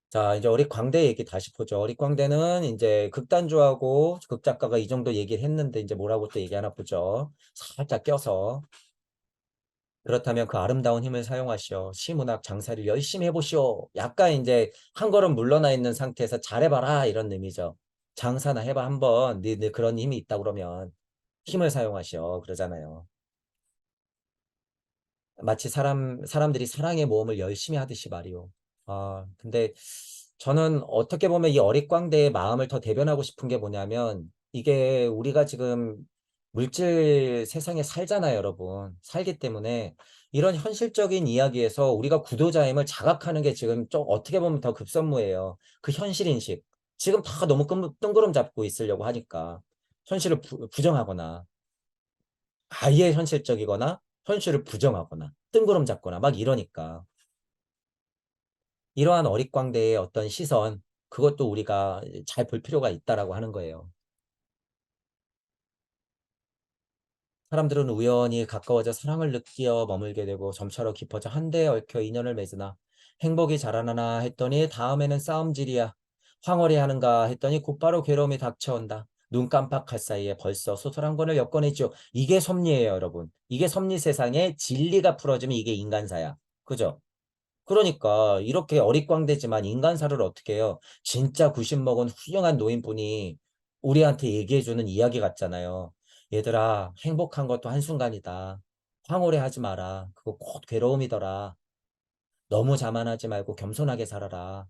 자, 이제 어릿광대 얘기 다시 보죠. 어릿광대는 이제 극단주하고 극작가가 이 정도 얘기를 했는데 이제 뭐라고 또 얘기하나 보죠. 살짝 껴서. 그렇다면 그 아름다운 힘을 사용하시오. 시문학 장사를 열심히 해보시오. 약간 이제 한 걸음 물러나 있는 상태에서 잘해봐라 이런 의미죠. 장사나 해봐 한번. 네 그런 힘이 있다 그러면 힘을 사용하시오. 그러잖아요. 마치 사람들이 사랑의 모험을 열심히 하듯이 말이오. 아, 근데 저는 어떻게 보면 이 어릿광대의 마음을 더 대변하고 싶은 게 뭐냐면 이게 우리가 지금 물질 세상에 살잖아요, 여러분. 살기 때문에 이런 현실적인 이야기에서 우리가 구도자임을 자각하는 게 지금 좀 어떻게 보면 더 급선무예요. 그 현실인식. 지금 다 너무 뜬구름 잡고 있으려고 하니까 현실을 부정하거나 아예 현실적이거나 현실을 부정하거나 뜬구름 잡거나 막 이러니까 이러한 어릿광대의 어떤 시선 그것도 우리가 잘 볼 필요가 있다라고 하는 거예요. 사람들은 우연히 가까워져 사랑을 느끼어 머물게 되고 점차로 깊어져 한데에 얽혀 인연을 맺으나 행복이 자라나나 했더니 다음에는 싸움질이야. 황홀히 하는가 했더니 곧바로 괴로움이 닥쳐온다. 눈 깜빡할 사이에 벌써 소설 한 권을 엮어내죠. 이게 섭리예요, 여러분. 이게 섭리 세상에 진리가 풀어지면 이게 인간사야. 그죠? 그러니까 이렇게 어릿광대지만 인간사를 어떻게 해요? 진짜 90 먹은 훌륭한 노인분이 우리한테 얘기해주는 이야기 같잖아요. 얘들아, 행복한 것도 한순간이다. 황홀해 하지 마라. 그거 곧 괴로움이더라. 너무 자만하지 말고 겸손하게 살아라.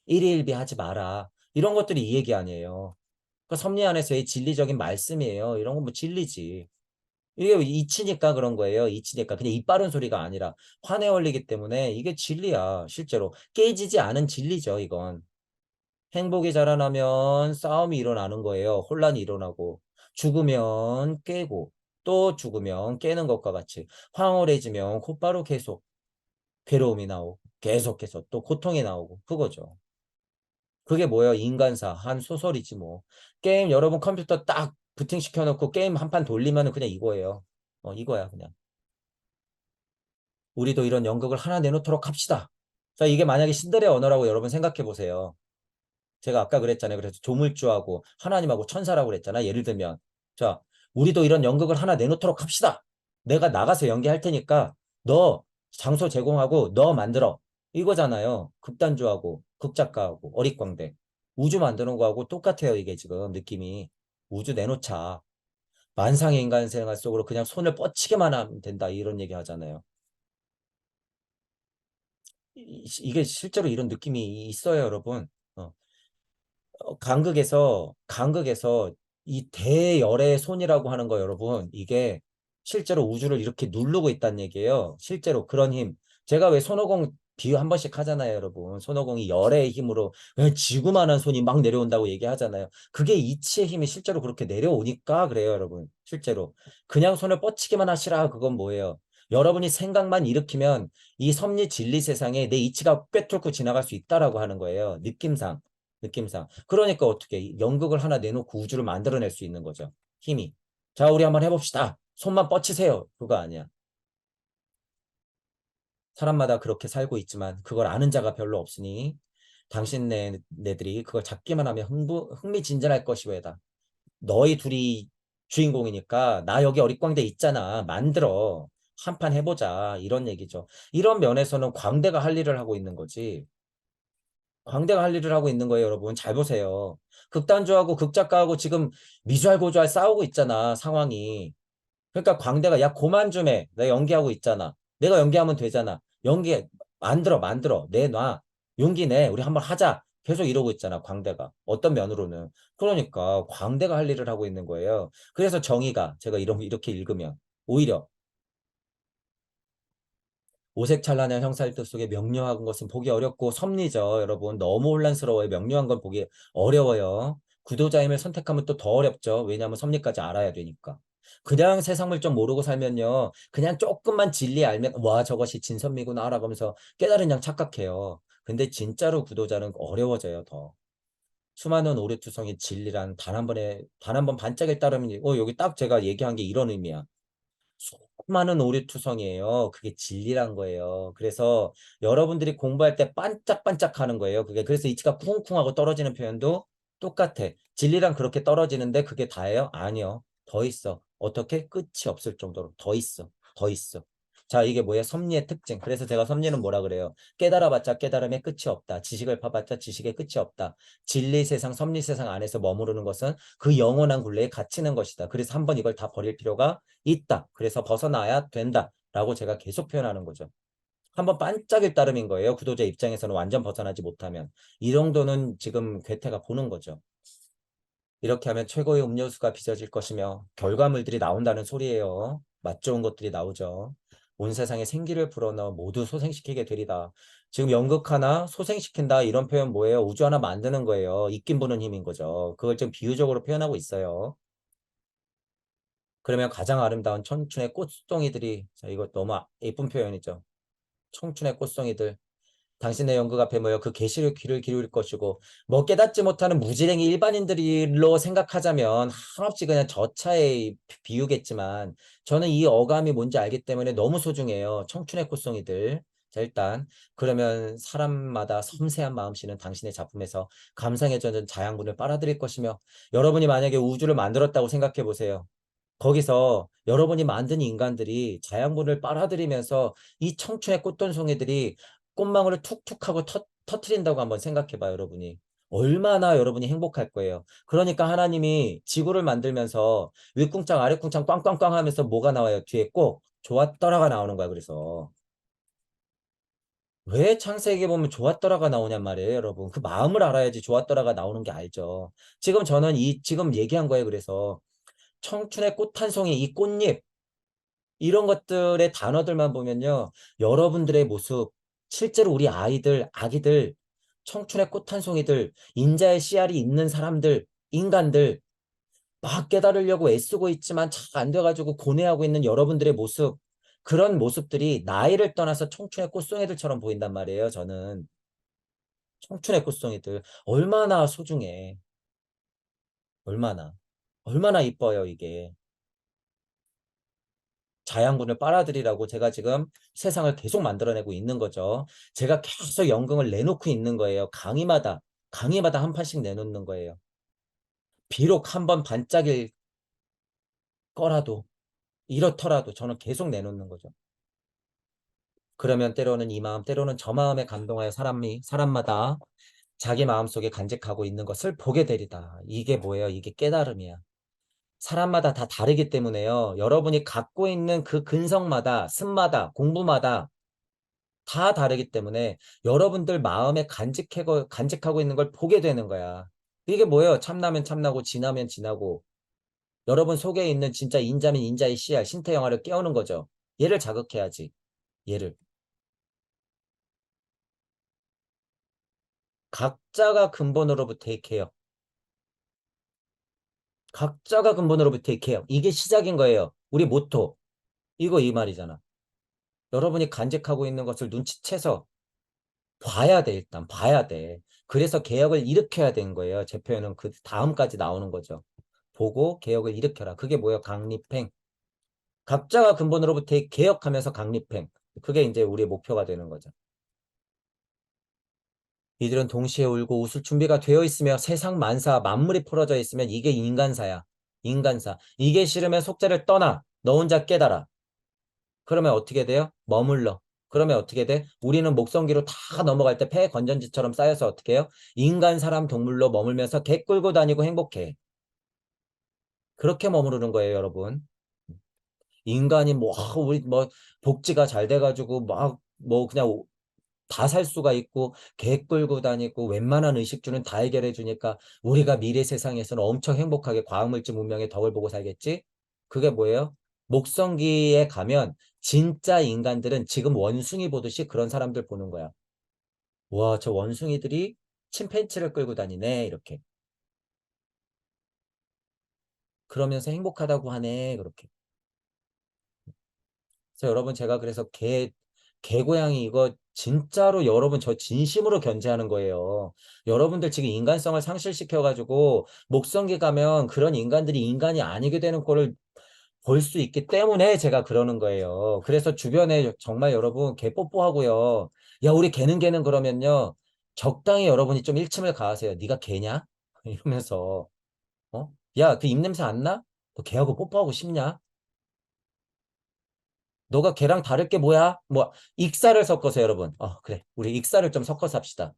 일희일비하지 마라. 이런 것들이 이 얘기 아니에요. 그 섭리 안에서의 진리적인 말씀이에요. 이런 건 뭐 진리지. 이게 이치니까 그런 거예요. 이치니까. 그냥 입 바른 소리가 아니라 환에 올리기 때문에 이게 진리야. 실제로. 깨지지 않은 진리죠, 이건. 행복이 자라나면 싸움이 일어나는 거예요. 혼란이 일어나고. 죽으면 깨고. 또 죽으면 깨는 것과 같이. 황홀해지면 곧바로 계속 괴로움이 나오고. 계속해서 또 고통이 나오고. 그거죠. 그게 뭐예요? 인간사. 한 소설이지 뭐. 게임 여러분 컴퓨터 딱 부팅시켜 놓고 게임 한 판 돌리면 그냥 이거예요. 이거야, 그냥. 우리도 이런 연극을 하나 내놓도록 합시다. 자, 이게 만약에 신들의 언어라고 여러분 생각해 보세요. 제가 아까 그랬잖아요. 그래서 조물주하고 하나님하고 천사라고 그랬잖아. 예를 들면. 자, 우리도 이런 연극을 하나 내놓도록 합시다. 내가 나가서 연기할 테니까 너 장소 제공하고 너 만들어. 이거잖아요. 극단주하고 극작가하고 어릿광대. 우주 만드는 거하고 똑같아요. 이게 지금 느낌이. 우주 내놓자. 만상의 인간 생활 속으로 그냥 손을 뻗치게만 하면 된다. 이런 얘기 하잖아요. 이게 실제로 이런 느낌이 있어요, 여러분. 어, 간극에서 이 대열의 손이라고 하는 거, 여러분, 이게 실제로 우주를 이렇게 누르고 있다는 얘기예요. 실제로 그런 힘. 제가 왜 손오공 비유 한 번씩 하잖아요, 여러분. 손오공이 열의 힘으로 그냥 지구만한 손이 막 내려온다고 얘기하잖아요. 그게 이치의 힘이 실제로 그렇게 내려오니까 그래요, 여러분. 실제로. 그냥 손을 뻗치기만 하시라, 그건 뭐예요? 여러분이 생각만 일으키면 이 섭리 진리 세상에 내 이치가 꿰뚫고 지나갈 수 있다라고 하는 거예요. 느낌상. 느낌상. 그러니까 어떻게 연극을 하나 내놓고 우주를 만들어낼 수 있는 거죠. 힘이. 자, 우리 한번 해봅시다. 손만 뻗치세요. 그거 아니야. 사람마다 그렇게 살고 있지만 그걸 아는 자가 별로 없으니 당신네들이 그걸 잡기만 하면 흥미진진할 것이 왜다. 너희 둘이 주인공이니까 나 여기 어릿광대 있잖아. 만들어. 한 판 해보자. 이런 얘기죠. 이런 면에서는 광대가 할 일을 하고 있는 거지. 광대가 할 일을 하고 있는 거예요, 여러분. 잘 보세요. 극단주하고 극작가하고 지금 미주알 고주알 싸우고 있잖아, 상황이. 그러니까 광대가 야, 고만 좀 해. 내가 연기하고 있잖아. 내가 연기하면 되잖아. 연기 만들어. 내놔. 용기 내. 우리 한번 하자. 계속 이러고 있잖아, 광대가. 어떤 면으로는. 그러니까 광대가 할 일을 하고 있는 거예요. 그래서 정의가 제가 이렇게 읽으면 오히려 오색찬란한 형상의 뜻 속에 명료한 것은 보기 어렵고 섭리죠. 여러분 너무 혼란스러워요. 명료한 건 보기 어려워요. 구도자임을 선택하면 또 더 어렵죠. 왜냐하면 섭리까지 알아야 되니까. 그냥 세상 물정 모르고 살면요. 그냥 조금만 진리 알면 와 저것이 진선미구나 알아가면서 깨달은 양 착각해요. 근데 진짜로 구도자는 어려워져요. 더. 수많은 오류투성이 진리란 단 한 번 반짝일 따름이니 여기 딱 제가 얘기한 게 이런 의미야. 수많은 오류투성이에요. 그게 진리란 거예요. 그래서 여러분들이 공부할 때 반짝반짝하는 거예요. 그게 그래서 이치가 쿵쿵하고 떨어지는 표현도 똑같아. 진리랑 그렇게 떨어지는데 그게 다예요? 아니요. 더 있어. 어떻게? 끝이 없을 정도로 더 있어. 더 있어. 자, 이게 뭐예요? 섭리의 특징. 그래서 제가 섭리는 뭐라 그래요? 깨달아봤자 깨달음의 끝이 없다. 지식을 파봤자 지식의 끝이 없다. 진리 세상, 섭리 세상 안에서 머무르는 것은 그 영원한 굴레에 갇히는 것이다. 그래서 한번 이걸 다 버릴 필요가 있다. 그래서 벗어나야 된다. 라고 제가 계속 표현하는 거죠. 한번 반짝일 따름인 거예요. 구도자 입장에서는 완전 벗어나지 못하면. 이 정도는 지금 괴테가 보는 거죠. 이렇게 하면 최고의 음료수가 빚어질 것이며 결과물들이 나온다는 소리예요. 맛 좋은 것들이 나오죠. 온 세상에 생기를 불어넣어 모두 소생시키게 되리다. 지금 연극 하나 소생시킨다 이런 표현 뭐예요? 우주 하나 만드는 거예요. 입김 부는 힘인 거죠. 그걸 좀 비유적으로 표현하고 있어요. 그러면 가장 아름다운 청춘의 꽃송이들이 자 이거 너무 예쁜 표현이죠. 청춘의 꽃송이들 당신의 연극 앞에 모여 그 계시를 귀를 기울일 것이고 뭐 깨닫지 못하는 무지랭이 일반인들로 생각하자면 한없이 그냥 저차의 비유겠지만 저는 이 어감이 뭔지 알기 때문에 너무 소중해요. 청춘의 꽃송이들. 자 일단 그러면 사람마다 섬세한 마음씨는 당신의 작품에서 감상에 젖은 자양분을 빨아들일 것이며 여러분이 만약에 우주를 만들었다고 생각해 보세요. 거기서 여러분이 만든 인간들이 자양분을 빨아들이면서 이 청춘의 꽃돈송이들이 꽃망울을 툭툭 하고 터트린다고 한번 생각해 봐요, 여러분이. 얼마나 여러분이 행복할 거예요. 그러니까 하나님이 지구를 만들면서 윗궁창 아랫궁창 꽝꽝꽝 하면서 뭐가 나와요? 뒤에 꼭 좋았더라가 나오는 거야, 그래서. 왜 창세기에 보면 좋았더라가 나오냔 말이에요, 여러분. 그 마음을 알아야지 좋았더라가 나오는 게 알죠. 지금 저는 지금 얘기한 거예요, 그래서. 청춘의 꽃 한 송이, 이 꽃잎, 이런 것들의 단어들만 보면요. 여러분들의 모습, 실제로 우리 아이들, 아기들, 청춘의 꽃 한 송이들, 인자의 씨알이 있는 사람들, 인간들, 막 깨달으려고 애쓰고 있지만 잘 안 돼가지고 고뇌하고 있는 여러분들의 모습, 그런 모습들이 나이를 떠나서 청춘의 꽃송이들처럼 보인단 말이에요, 저는. 청춘의 꽃송이들. 얼마나 소중해. 얼마나. 얼마나 이뻐요, 이게. 자양분을 빨아들이라고 제가 지금 세상을 계속 만들어내고 있는 거죠. 제가 계속 연금을 내놓고 있는 거예요. 강의마다 한 판씩 내놓는 거예요. 비록 한 번 반짝일 거라도 이렇더라도 저는 계속 내놓는 거죠. 그러면 때로는 이 마음, 때로는 저 마음에 감동하여 사람마다 자기 마음속에 간직하고 있는 것을 보게 되리다. 이게 뭐예요? 이게 깨달음이야. 사람마다 다 다르기 때문에요. 여러분이 갖고 있는 그 근성마다, 습마다, 공부마다 다 다르기 때문에 여러분들 마음에 간직하고 있는 걸 보게 되는 거야. 이게 뭐예요? 참나면 참나고 진하면 진하고 여러분 속에 있는 진짜 인자면 인자의 씨알, 신태영화를 깨우는 거죠. 얘를 자극해야지. 얘를. 각자가 근본으로부터 택해요. 각자가 근본으로부터 택해요. 이게 시작인 거예요. 우리 모토. 이거 이 말이잖아. 여러분이 간직하고 있는 것을 눈치채서 봐야 돼, 일단. 봐야 돼. 그래서 개혁을 일으켜야 되는 거예요. 제 표현은 그 다음까지 나오는 거죠. 보고 개혁을 일으켜라. 그게 뭐예요? 강립행. 각자가 근본으로부터 개혁하면서 강립행. 그게 이제 우리의 목표가 되는 거죠. 이들은 동시에 울고 웃을 준비가 되어 있으며 세상 만사, 만물이 풀어져 있으면 이게 인간사야. 인간사. 이게 싫으면 속죄를 떠나. 너 혼자 깨달아. 그러면 어떻게 돼요? 머물러. 그러면 어떻게 돼? 우리는 목성기로 다 넘어갈 때 폐 건전지처럼 쌓여서 어떻게 해요? 인간, 사람, 동물로 머물면서 개 끌고 다니고 행복해. 그렇게 머무르는 거예요, 여러분. 인간이 뭐, 우리 뭐, 복지가 잘 돼가지고 막, 뭐, 그냥 다 살 수가 있고, 개 끌고 다니고, 웬만한 의식주는 다 해결해 주니까, 우리가 미래 세상에서는 엄청 행복하게 과학물질 문명의 덕을 보고 살겠지? 그게 뭐예요? 목성기에 가면, 진짜 인간들은 지금 원숭이 보듯이 그런 사람들 보는 거야. 와, 저 원숭이들이 침팬치를 끌고 다니네, 이렇게. 그러면서 행복하다고 하네, 그렇게. 그래서 여러분 제가 그래서 개고양이 이거 진짜로 여러분 저 진심으로 견제하는 거예요. 여러분들 지금 인간성을 상실시켜가지고 목성기 가면 그런 인간들이 인간이 아니게 되는 꼴을 볼 수 있기 때문에 제가 그러는 거예요. 그래서 주변에 정말 여러분 개 뽀뽀하고요. 야, 우리 개는 그러면요. 적당히 여러분이 좀 일침을 가하세요. 네가 개냐? 이러면서 어? 야, 그 입냄새 안 나? 너 걔하고 뽀뽀하고 싶냐? 너가 걔랑 다를 게 뭐야? 뭐 익사를 섞어서 여러분. 그래. 우리 익사를 좀 섞어서 합시다.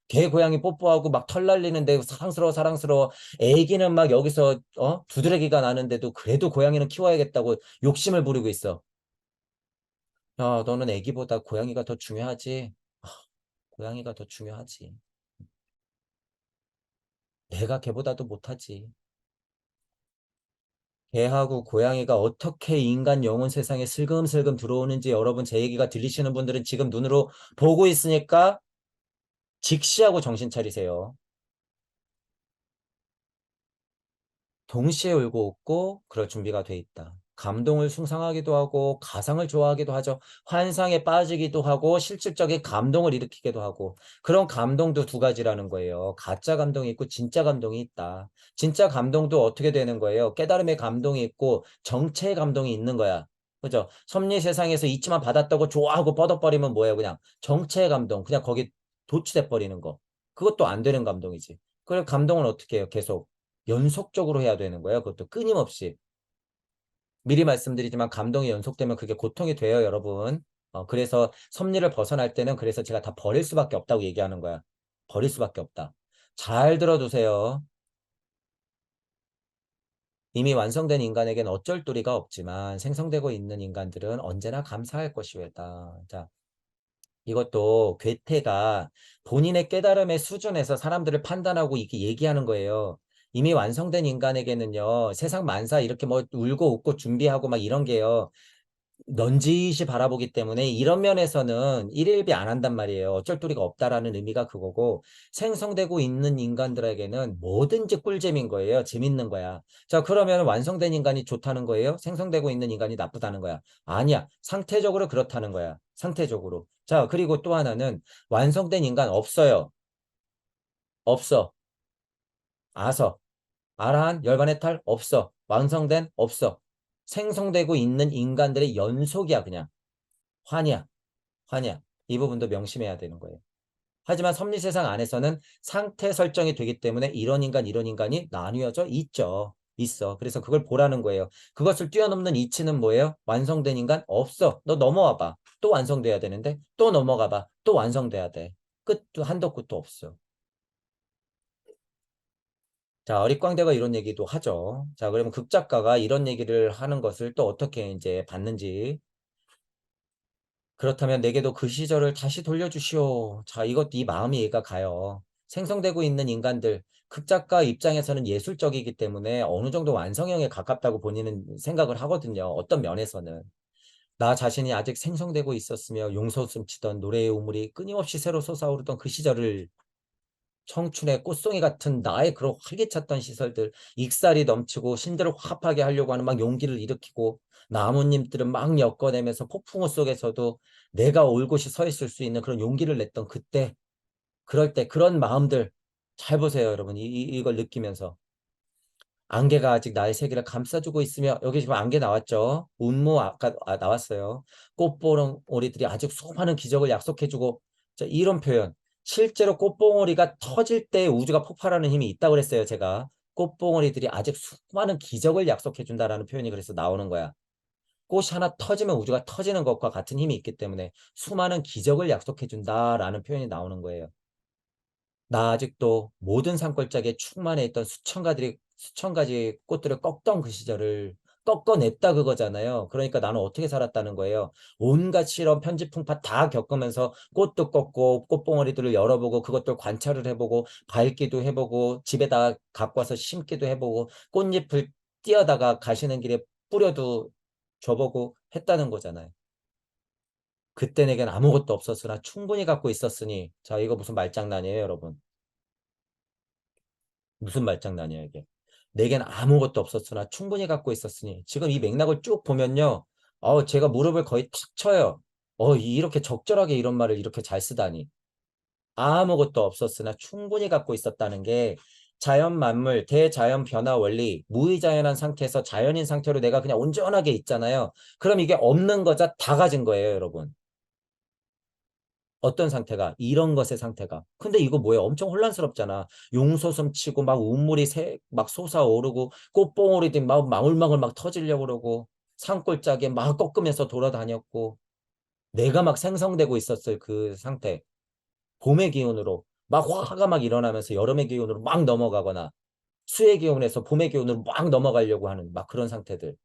개 고양이 뽀뽀하고 막 털 날리는데 사랑스러워 사랑스러워. 애기는 막 여기서 두드러기가 나는데도 그래도 고양이는 키워야겠다고 욕심을 부리고 있어. 야, 너는 애기보다 고양이가 더 중요하지. 아, 고양이가 더 중요하지. 내가 걔보다도 못하지. 개하고 고양이가 어떻게 인간 영혼 세상에 슬금슬금 들어오는지 여러분 제 얘기가 들리시는 분들은 지금 눈으로 보고 있으니까 직시하고 정신 차리세요. 동시에 울고 웃고 그럴 준비가 돼 있다. 감동을 숭상하기도 하고 가상을 좋아하기도 하죠. 환상에 빠지기도 하고 실질적인 감동을 일으키기도 하고 그런 감동도 두 가지라는 거예요. 가짜 감동이 있고 진짜 감동이 있다. 진짜 감동도 어떻게 되는 거예요? 깨달음의 감동이 있고 정체의 감동이 있는 거야. 그죠? 섭리 세상에서 있지만 받았다고 좋아하고 뻗어버리면 뭐예요? 그냥 정체의 감동, 그냥 거기 도취돼 버리는 거. 그것도 안 되는 감동이지. 그래 감동은 어떻게 해요? 계속. 연속적으로 해야 되는 거예요. 그것도 끊임없이. 미리 말씀드리지만 감동이 연속되면 그게 고통이 돼요, 여러분. 그래서 섭리를 벗어날 때는 그래서 제가 다 버릴 수밖에 없다고 얘기하는 거야. 버릴 수밖에 없다. 잘 들어두세요. 이미 완성된 인간에겐 어쩔 도리가 없지만 생성되고 있는 인간들은 언제나 감사할 것이외다. 자, 이것도 괴테가 본인의 깨달음의 수준에서 사람들을 판단하고 이렇게 얘기하는 거예요. 이미 완성된 인간에게는요, 세상 만사 이렇게 뭐 울고 웃고 준비하고 막 이런 게요, 넌지시 바라보기 때문에 이런 면에서는 일일비 안 한단 말이에요. 어쩔 도리가 없다라는 의미가 그거고 생성되고 있는 인간들에게는 뭐든지 꿀잼인 거예요. 재밌는 거야. 자, 그러면 완성된 인간이 좋다는 거예요? 생성되고 있는 인간이 나쁘다는 거야? 아니야. 상태적으로 그렇다는 거야. 상태적으로. 자, 그리고 또 하나는 완성된 인간 없어요. 없어. 아서. 아라한 열반의 탈 없어. 완성된 없어. 생성되고 있는 인간들의 연속이야, 그냥. 환이야. 환희야. 이 부분도 명심해야 되는 거예요. 하지만 섭리세상 안에서는 상태 설정이 되기 때문에 이런 인간이 나뉘어져 있죠. 있어. 그래서 그걸 보라는 거예요. 그것을 뛰어넘는 이치는 뭐예요? 완성된 인간 없어. 너 넘어와 봐. 또 완성돼야 되는데 또 넘어가 봐. 또 완성돼야 돼. 끝도 한도 끝도 없어. 자, 어릿광대가 이런 얘기도 하죠. 자, 그러면 극작가가 이런 얘기를 하는 것을 또 어떻게 이제 받는지 그렇다면 내게도 그 시절을 다시 돌려주시오. 자, 이것도 이 마음이 이해가 가요. 생성되고 있는 인간들, 극작가 입장에서는 예술적이기 때문에 어느 정도 완성형에 가깝다고 본인은 생각을 하거든요. 어떤 면에서는. 나 자신이 아직 생성되고 있었으며 용솟음 치던 노래의 우물이 끊임없이 새로 솟아오르던 그 시절을 청춘의 꽃송이 같은 나의 그런 활기찼던 시설들, 익살이 넘치고 신들을 화합하게 하려고 하는 막 용기를 일으키고 나뭇잎들은 막 엮어내면서 폭풍우 속에서도 내가 올곧이 서 있을 수 있는 그런 용기를 냈던 그때, 그럴 때 그런 마음들 잘 보세요, 여러분. 이걸 느끼면서. 안개가 아직 나의 세계를 감싸주고 있으며 여기 지금 안개 나왔죠. 운무 아까 나왔어요. 꽃보름오리들이 아직 수많은 기적을 약속해주고 자, 이런 표현. 실제로 꽃봉오리가 터질 때 우주가 폭발하는 힘이 있다고 그랬어요. 제가. 꽃봉오리들이 아직 수많은 기적을 약속해준다라는 표현이 그래서 나오는 거야. 꽃이 하나 터지면 우주가 터지는 것과 같은 힘이 있기 때문에 수많은 기적을 약속해준다라는 표현이 나오는 거예요. 나 아직도 모든 산골짜기에 충만해 있던 수천 가지 꽃들을 꺾던 그 시절을 꺾어냈다 그거잖아요. 그러니까 나는 어떻게 살았다는 거예요. 온갖 실험, 편집, 풍파 다 겪으면서 꽃도 꺾고 꽃봉오리들을 열어보고 그것들 관찰을 해보고 밟기도 해보고 집에다 갖고 와서 심기도 해보고 꽃잎을 띄어다가 가시는 길에 뿌려도 줘보고 했다는 거잖아요. 그때 내겐 아무것도 없었으나 충분히 갖고 있었으니 자 이거 무슨 말장난이에요 여러분. 무슨 말장난이야 이게. 내겐 아무것도 없었으나 충분히 갖고 있었으니 지금 이 맥락을 쭉 보면요. 제가 무릎을 거의 탁 쳐요. 이렇게 적절하게 이런 말을 이렇게 잘 쓰다니. 아무것도 없었으나 충분히 갖고 있었다는 게 자연 만물, 대자연 변화 원리, 무의자연한 상태에서 자연인 상태로 내가 그냥 온전하게 있잖아요. 그럼 이게 없는 거자 다 가진 거예요, 여러분. 어떤 상태가? 이런 것의 상태가. 근데 이거 뭐예요? 엄청 혼란스럽잖아. 용솟음 치고 막 운물이 막 솟아오르고 꽃봉오리들이 막 망울망울 막 터지려고 그러고 산골짜기에 막 꺾으면서 돌아다녔고 내가 막 생성되고 있었을 그 상태. 봄의 기운으로 막 화가 막 일어나면서 여름의 기운으로 막 넘어가거나 수의 기운에서 봄의 기운으로 막 넘어가려고 하는 막 그런 상태들.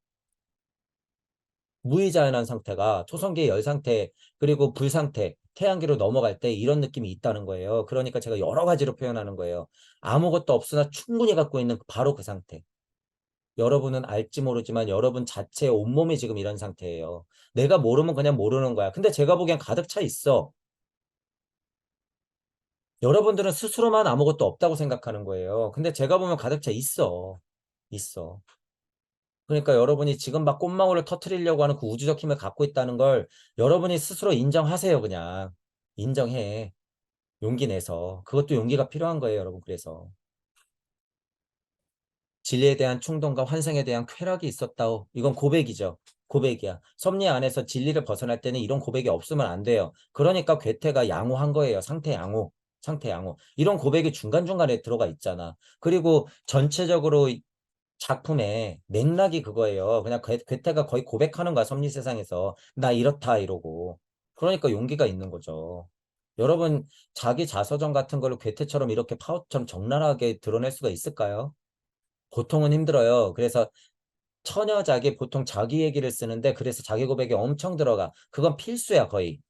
무의자연한 상태가 초성기의 열 상태 그리고 불 상태, 태양계로 넘어갈 때 이런 느낌이 있다는 거예요. 그러니까 제가 여러 가지로 표현하는 거예요. 아무것도 없으나 충분히 갖고 있는 바로 그 상태. 여러분은 알지 모르지만 여러분 자체의 온몸이 지금 이런 상태예요. 내가 모르면 그냥 모르는 거야. 근데 제가 보기엔 가득 차 있어. 여러분들은 스스로만 아무것도 없다고 생각하는 거예요. 근데 제가 보면 가득 차 있어. 있어. 그러니까 여러분이 지금 막 꽃망울을 터트리려고 하는 그 우주적 힘을 갖고 있다는 걸 여러분이 스스로 인정하세요, 그냥. 인정해. 용기 내서. 그것도 용기가 필요한 거예요, 여러분. 그래서. 진리에 대한 충동과 환상에 대한 쾌락이 있었다오. 이건 고백이죠. 고백이야. 섭리 안에서 진리를 벗어날 때는 이런 고백이 없으면 안 돼요. 그러니까 괴테가 양호한 거예요. 상태 양호. 상태 양호. 이런 고백이 중간중간에 들어가 있잖아. 그리고 전체적으로 작품의 맥락이 그거예요. 그냥 괴테가 거의 고백하는 거야, 섭리 세상에서. 나 이렇다, 이러고. 그러니까 용기가 있는 거죠. 여러분, 자기 자서전 같은 걸로 괴테처럼 이렇게 파워처럼 적나라하게 드러낼 수가 있을까요? 보통은 힘들어요. 그래서 처녀작이 보통 자기 얘기를 쓰는데 그래서 자기 고백이 엄청 들어가. 그건 필수야, 거의.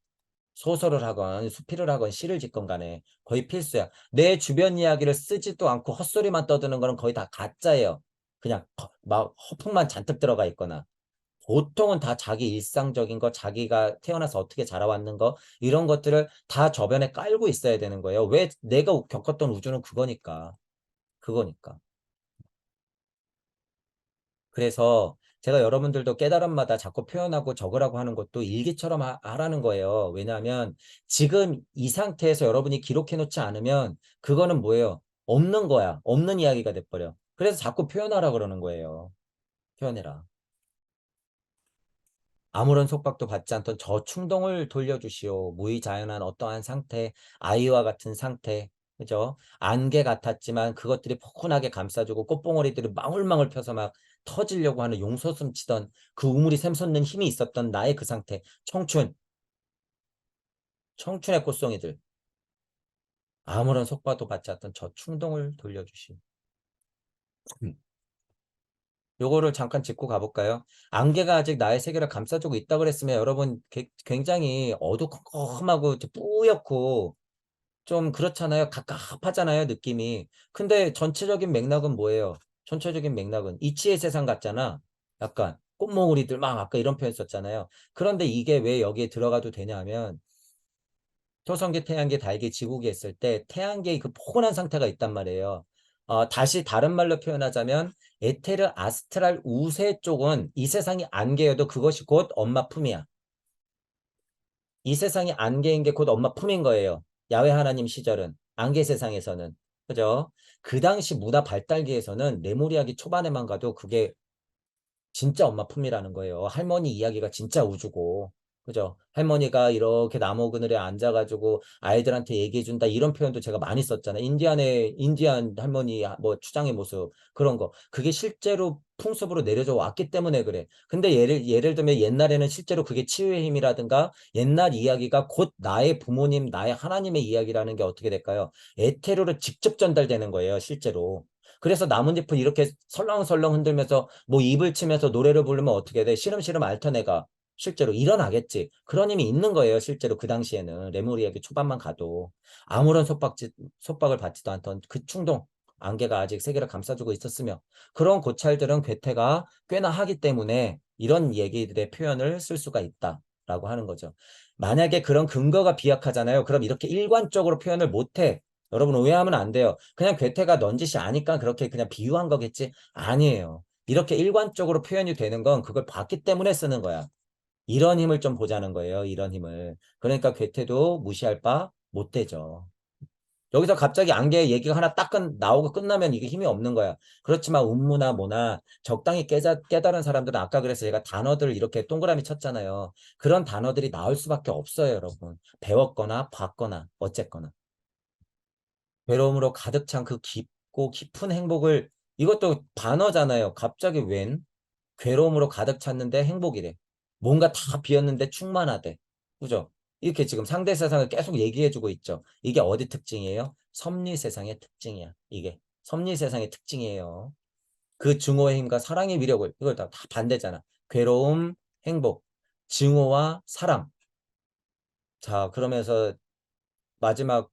소설을 하건 수필을 하건 시를 짓건 간에 거의 필수야. 내 주변 이야기를 쓰지도 않고 헛소리만 떠드는 거는 거의 다 가짜예요. 그냥 막 허풍만 잔뜩 들어가 있거나. 보통은 다 자기 일상적인 거, 자기가 태어나서 어떻게 자라왔는 거, 이런 것들을 다 저변에 깔고 있어야 되는 거예요. 왜 내가 겪었던 우주는 그거니까. 그거니까. 그래서 제가 여러분들도 깨달음마다 자꾸 표현하고 적으라고 하는 것도 일기처럼 하라는 거예요. 왜냐하면 지금 이 상태에서 여러분이 기록해 놓지 않으면 그거는 뭐예요? 없는 거야. 없는 이야기가 돼버려. 그래서 자꾸 표현하라 그러는 거예요. 표현해라. 아무런 속박도 받지 않던 저 충동을 돌려주시오. 무의자연한 어떠한 상태, 아이와 같은 상태, 그죠? 안개 같았지만 그것들이 포근하게 감싸주고 꽃봉오리들이 망울망울 펴서 막 터지려고 하는 용솟음 치던 그 우물이 샘솟는 힘이 있었던 나의 그 상태. 청춘, 청춘의 꽃송이들. 아무런 속박도 받지 않던 저 충동을 돌려주시오. 요거를 잠깐 짚고 가볼까요? 안개가 아직 나의 세계를 감싸주고 있다 그랬으면 여러분 굉장히 어두컴컴하고 뿌옇고 좀 그렇잖아요. 갑갑하잖아요, 느낌이. 근데 전체적인 맥락은 뭐예요? 전체적인 맥락은 이치의 세상 같잖아. 약간 꽃몽우리들 막 아까 이런 표현 썼잖아요. 그런데 이게 왜 여기에 들어가도 되냐면 토성계, 태양계, 달계, 지구계 했을 때 태양계의 그 포근한 상태가 있단 말이에요. 다시 다른 말로 표현하자면 에테르, 아스트랄, 우세 쪽은 이 세상이 안개여도 그것이 곧 엄마 품이야. 이 세상이 안개인 게 곧 엄마 품인 거예요. 야훼 하나님 시절은 안개 세상에서는 그죠? 그 당시 문화 발달기에서는 레무리아기 초반에만 가도 그게 진짜 엄마 품이라는 거예요. 할머니 이야기가 진짜 우주고. 그죠? 할머니가 이렇게 나무 그늘에 앉아가지고 아이들한테 얘기해준다. 이런 표현도 제가 많이 썼잖아요. 인디안 할머니 뭐 추장의 모습, 그런 거. 그게 실제로 풍습으로 내려져 왔기 때문에 그래. 근데 예를 들면 옛날에는 실제로 그게 치유의 힘이라든가 옛날 이야기가 곧 나의 부모님, 나의 하나님의 이야기라는 게 어떻게 될까요? 에테르로 직접 전달되는 거예요, 실제로. 그래서 나뭇잎을 이렇게 설렁설렁 흔들면서 뭐 입을 치면서 노래를 부르면 어떻게 돼? 시름시름 앓던 애가 실제로 일어나겠지. 그런 힘이 있는 거예요. 실제로 그 당시에는 레무리에게 초반만 가도 아무런 속박을 받지도 않던 그 충동. 안개가 아직 세계를 감싸주고 있었으며 그런 고찰들은 괴테가 꽤나 하기 때문에 이런 얘기들의 표현을 쓸 수가 있다라고 하는 거죠. 만약에 그런 근거가 비약하잖아요. 그럼 이렇게 일관적으로 표현을 못해. 여러분 오해하면 안 돼요. 그냥 괴테가 넌지시 아니까 그렇게 그냥 비유한 거겠지? 아니에요. 이렇게 일관적으로 표현이 되는 건 그걸 봤기 때문에 쓰는 거야. 이런 힘을 좀 보자는 거예요. 이런 힘을. 그러니까 괴테도 무시할 바 못 되죠. 여기서 갑자기 안개 얘기가 하나 딱 나오고 끝나면 이게 힘이 없는 거야. 그렇지만 운무나 뭐나 적당히 깨달은 사람들은 아까 그래서 제가 단어들을 이렇게 동그라미 쳤잖아요. 그런 단어들이 나올 수밖에 없어요, 여러분. 배웠거나 봤거나 어쨌거나. 괴로움으로 가득 찬 그 깊고 깊은 행복을 이것도 반어잖아요. 갑자기 웬? 괴로움으로 가득 찼는데 행복이래. 뭔가 다 비었는데 충만하대. 그죠? 이렇게 지금 상대 세상을 계속 얘기해주고 있죠. 이게 어디 특징이에요? 섭리 세상의 특징이야. 이게 섭리 세상의 특징이에요. 그 증오의 힘과 사랑의 위력을 이걸 다 반대잖아. 괴로움, 행복, 증오와 사랑. 자, 그러면서 마지막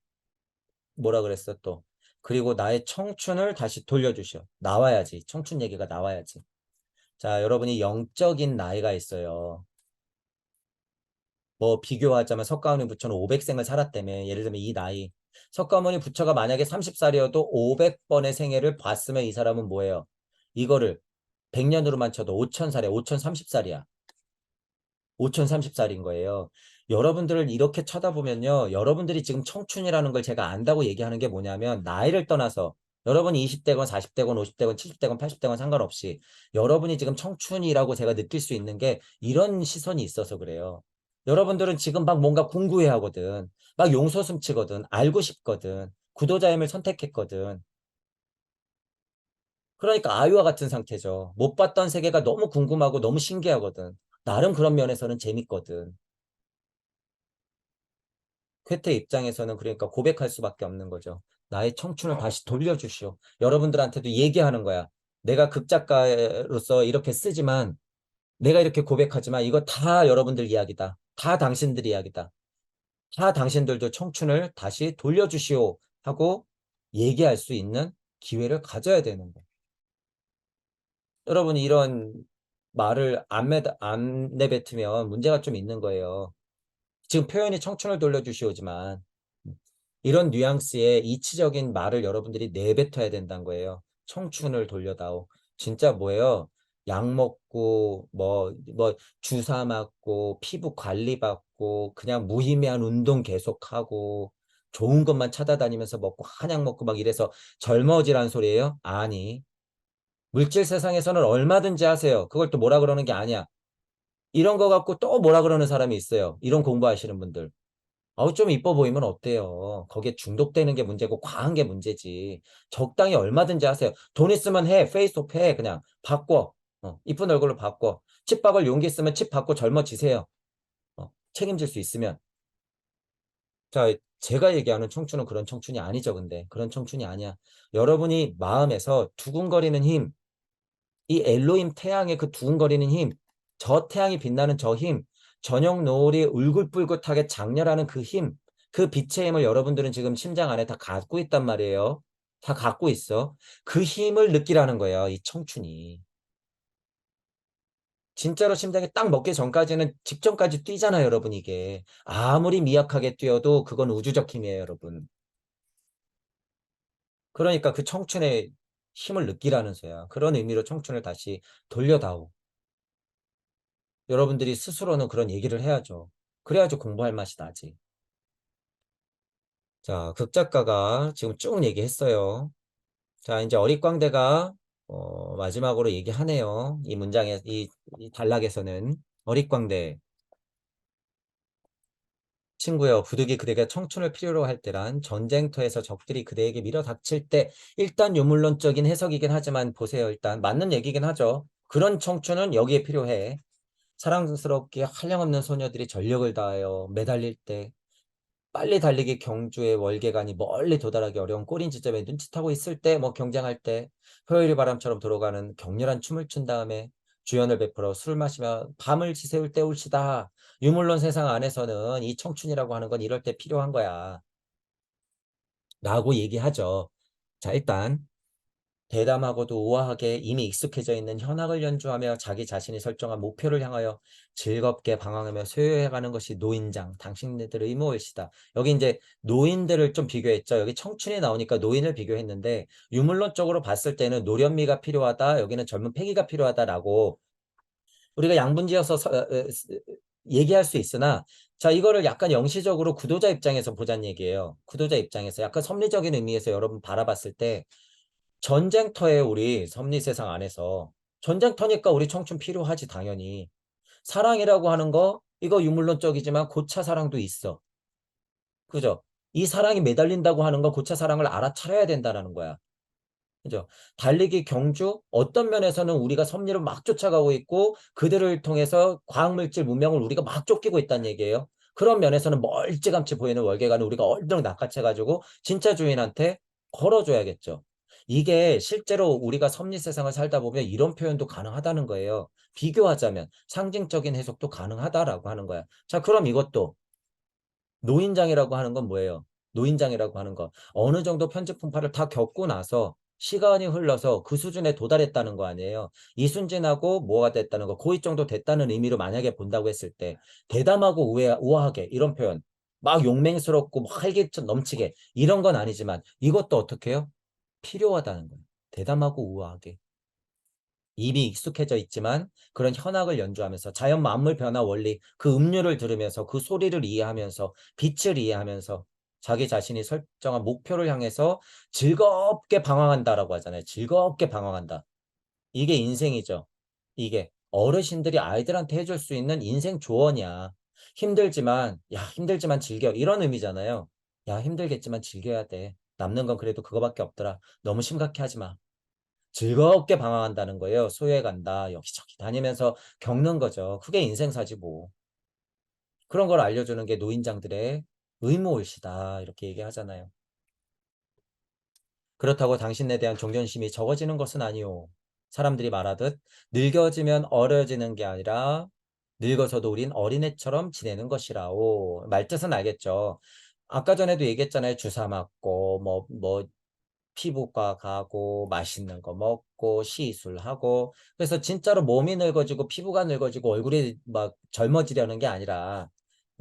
뭐라 그랬어 또. 그리고 나의 청춘을 다시 돌려주시오. 나와야지. 청춘 얘기가 나와야지. 자, 여러분이 영적인 나이가 있어요. 뭐 비교하자면 석가모니 부처는 500생을 살았다며. 예를 들면 이 나이. 석가모니 부처가 만약에 30살이어도 500번의 생애를 봤으면 이 사람은 뭐예요? 이거를 100년으로만 쳐도 5000살에 5030살이야. 5030살인 거예요. 여러분들을 이렇게 쳐다보면요. 여러분들이 지금 청춘이라는 걸 제가 안다고 얘기하는 게 뭐냐면 나이를 떠나서 여러분이 20대건 40대건 50대건 70대건 80대건 상관없이 여러분이 지금 청춘이라고 제가 느낄 수 있는 게 이런 시선이 있어서 그래요. 여러분들은 지금 막 뭔가 궁구해 하거든. 막 용솟음치거든. 알고 싶거든. 구도자 힘을 선택했거든. 그러니까 아이와 같은 상태죠. 못 봤던 세계가 너무 궁금하고 너무 신기하거든. 나름 그런 면에서는 재밌거든. 쾌태 입장에서는 그러니까 고백할 수밖에 없는 거죠. 나의 청춘을 다시 돌려주시오. 여러분들한테도 얘기하는 거야. 내가 극작가로서 이렇게 쓰지만 내가 이렇게 고백하지만 이거 다 여러분들 이야기다. 다 당신들 이야기다. 다 당신들도 청춘을 다시 돌려주시오 하고 얘기할 수 있는 기회를 가져야 되는 거예요. 여러분이 이런 말을 안 내뱉으면 문제가 좀 있는 거예요. 지금 표현이 청춘을 돌려주시오지만 이런 뉘앙스의 이치적인 말을 여러분들이 내뱉어야 된다는 거예요. 청춘을 돌려다오. 진짜 뭐예요? 약 먹고 뭐 주사 맞고 피부 관리 받고 그냥 무의미한 운동 계속하고 좋은 것만 찾아다니면서 먹고 한약 먹고 막 이래서 젊어지란 소리예요? 아니. 물질 세상에서는 얼마든지 하세요. 그걸 또 뭐라 그러는 게 아니야. 이런 거 갖고 또 뭐라 그러는 사람이 있어요. 이런 공부하시는 분들. 좀 이뻐 보이면 어때요? 거기에 중독되는 게 문제고 과한 게 문제지. 적당히 얼마든지 하세요. 돈 있으면 해. 페이스톡 해. 그냥 바꿔. 이쁜 얼굴로 바꿔. 칩 박을 용기 있으면 칩 받고 젊어지세요. 책임질 수 있으면. 자, 제가 얘기하는 청춘은 그런 청춘이 아니죠. 근데 그런 청춘이 아니야. 여러분이 마음에서 두근거리는 힘, 이 엘로힘 태양의 그 두근거리는 힘, 저 태양이 빛나는 저 힘, 저녁 노을이 울긋불긋하게 장렬하는 그 힘, 그 빛의 힘을 여러분들은 지금 심장 안에 다 갖고 있단 말이에요. 다 갖고 있어. 그 힘을 느끼라는 거예요. 이 청춘이. 진짜로 심장이 딱 먹기 전까지는 직전까지 뛰잖아요, 여러분 이게. 아무리 미약하게 뛰어도 그건 우주적 힘이에요, 여러분. 그러니까 그 청춘의 힘을 느끼라는 소야. 그런 의미로 청춘을 다시 돌려다오. 여러분들이 스스로는 그런 얘기를 해야죠. 그래야지 공부할 맛이 나지. 자, 극작가가 지금 쭉 얘기했어요. 자, 이제 어릿광대가 마지막으로 얘기하네요. 이 문장에 이 단락에서는 어릿광대 친구여 부득이 그대가 청춘을 필요로 할 때란 전쟁터에서 적들이 그대에게 밀어닥칠 때 일단 유물론적인 해석이긴 하지만 보세요. 일단 맞는 얘기긴 하죠. 그런 청춘은 여기에 필요해. 사랑스럽게 한량없는 소녀들이 전력을 다하여 매달릴 때 빨리 달리기 경주의 월계관이 멀리 도달하기 어려운 꼬린 지점에 눈짓하고 있을 때 뭐 경쟁할 때 효율이 바람처럼 돌아가는 격렬한 춤을 춘 다음에 주연을 베풀어 술 마시며 밤을 지새울 때 올시다. 유물론 세상 안에서는 이 청춘이라고 하는 건 이럴 때 필요한 거야 라고 얘기하죠. 자, 일단 대담하고도 우아하게 이미 익숙해져 있는 현악을 연주하며 자기 자신이 설정한 목표를 향하여 즐겁게 방황하며 소요해가는 것이 노인장, 당신네들의 의무일시다. 여기 이제 노인들을 좀 비교했죠. 여기 청춘이 나오니까 노인을 비교했는데 유물론적으로 봤을 때는 노련미가 필요하다. 여기는 젊은 패기가 필요하다라고 우리가 양분지어서 얘기할 수 있으나 자, 이거를 약간 영시적으로 구도자 입장에서 보자는 얘기예요. 구도자 입장에서 약간 섭리적인 의미에서 여러분 바라봤을 때 전쟁터에 우리 섭리 세상 안에서 전쟁터니까 우리 청춘 필요하지 당연히. 사랑이라고 하는 거 이거 유물론적이지만 고차 사랑도 있어. 그죠? 이 사랑이 매달린다고 하는 건 고차 사랑을 알아차려야 된다라는 거야. 그죠? 달리기 경주 어떤 면에서는 우리가 섭리를 막 쫓아가고 있고 그들을 통해서 과학물질 문명을 우리가 막 쫓기고 있다는 얘기예요. 그런 면에서는 멀찌감치 보이는 월계관을 우리가 얼른 낚아채가지고 진짜 주인한테 걸어줘야겠죠. 이게 실제로 우리가 섭리 세상을 살다 보면 이런 표현도 가능하다는 거예요. 비교하자면 상징적인 해석도 가능하다라고 하는 거야. 자, 그럼 이것도 노인장이라고 하는 건 뭐예요? 노인장이라고 하는 건 어느 정도 편집 풍파를 다 겪고 나서 시간이 흘러서 그 수준에 도달했다는 거 아니에요. 이순진하고 뭐가 됐다는 거, 고이 정도 됐다는 의미로 만약에 본다고 했을 때 대담하고 우아하게 이런 표현 막 용맹스럽고 막 활기차 넘치게 이런 건 아니지만 이것도 어떻게 해요? 필요하다는 거예요. 대담하고 우아하게. 이미 익숙해져 있지만 그런 현악을 연주하면서 자연 만물 변화 원리 그 음률을 들으면서 그 소리를 이해하면서 빛을 이해하면서 자기 자신이 설정한 목표를 향해서 즐겁게 방황한다라고 하잖아요. 즐겁게 방황한다. 이게 인생이죠. 이게 어르신들이 아이들한테 해줄 수 있는 인생 조언이야. 힘들지만 야 힘들지만 즐겨 이런 의미잖아요. 야 힘들겠지만 즐겨야 돼. 남는 건 그래도 그거밖에 없더라. 너무 심각해 하지 마. 즐겁게 방황한다는 거예요. 소외 간다. 여기저기 다니면서 겪는 거죠. 그게 인생사지 뭐. 그런 걸 알려주는 게 노인장들의 의무올시다. 이렇게 얘기하잖아요. 그렇다고 당신에 대한 존경심이 적어지는 것은 아니오. 사람들이 말하듯 늙어지면 어려지는 게 아니라 늙어서도 우린 어린애처럼 지내는 것이라오. 말뜻은 알겠죠. 아까 전에도 얘기했잖아요. 주사 맞고 뭐 피부과 가고 맛있는 거 먹고 시술하고 그래서 진짜로 몸이 늙어지고 피부가 늙어지고 얼굴이 막 젊어지려는 게 아니라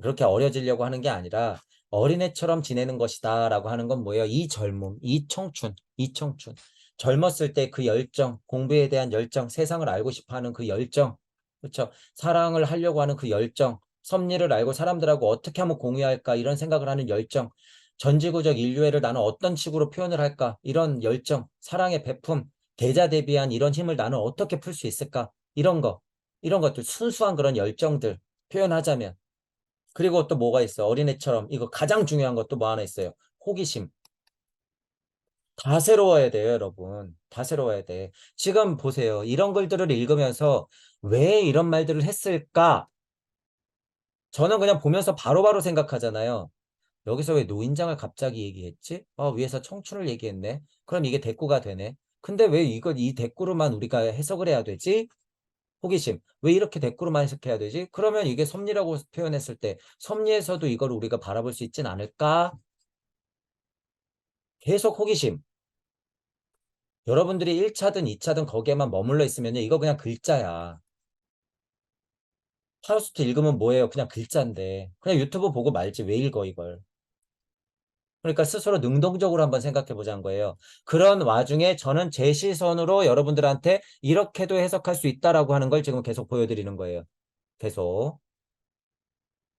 그렇게 어려지려고 하는 게 아니라 어린애처럼 지내는 것이다 라고 하는 건 뭐예요? 이 젊음, 이 청춘 젊었을 때 그 열정, 공부에 대한 열정, 세상을 알고 싶어 하는 그 열정 그렇죠? 사랑을 하려고 하는 그 열정 섭리를 알고 사람들하고 어떻게 하면 공유할까 이런 생각을 하는 열정 전지구적 인류애를 나는 어떤 식으로 표현을 할까? 이런 열정, 사랑의 베품, 대자대비한 이런 힘을 나는 어떻게 풀 수 있을까? 이런 거, 이런 것들, 순수한 그런 열정들 표현하자면. 그리고 또 뭐가 있어? 어린애처럼 이거 가장 중요한 것도 뭐 하나 있어요? 호기심. 다 새로워야 돼요, 여러분. 다 새로워야 돼. 지금 보세요. 이런 글들을 읽으면서 왜 이런 말들을 했을까? 저는 그냥 보면서 바로바로 생각하잖아요. 여기서 왜 노인장을 갑자기 얘기했지? 위에서 청춘을 얘기했네. 그럼 이게 대꾸가 되네. 근데 왜 이 대꾸로만 우리가 해석을 해야 되지? 호기심. 왜 이렇게 대꾸로만 해석해야 되지? 그러면 이게 섭리라고 표현했을 때 섭리에서도 이걸 우리가 바라볼 수 있진 않을까? 계속 호기심. 여러분들이 1차든 2차든 거기에만 머물러 있으면 이거 그냥 글자야. 파우스트 읽으면 뭐예요? 그냥 글자인데. 그냥 유튜브 보고 말지 왜 읽어 이걸. 그러니까 스스로 능동적으로 한번 생각해 보자는 거예요. 그런 와중에 저는 제 시선으로 여러분들한테 이렇게도 해석할 수 있다라고 하는 걸 지금 계속 보여드리는 거예요. 계속.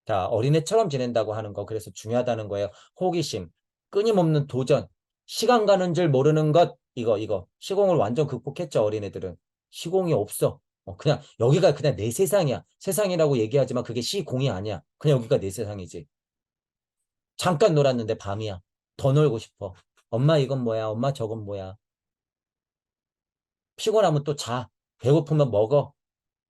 자, 어린애처럼 지낸다고 하는 거 그래서 중요하다는 거예요. 호기심, 끊임없는 도전, 시간 가는 줄 모르는 것 이거 시공을 완전 극복했죠 어린애들은. 시공이 없어. 그냥 여기가 그냥 내 세상이야. 세상이라고 얘기하지만 그게 시공이 아니야. 그냥 여기가 내 세상이지. 잠깐 놀았는데 밤이야. 더 놀고 싶어. 엄마 이건 뭐야? 엄마 저건 뭐야? 피곤하면 또 자. 배고프면 먹어.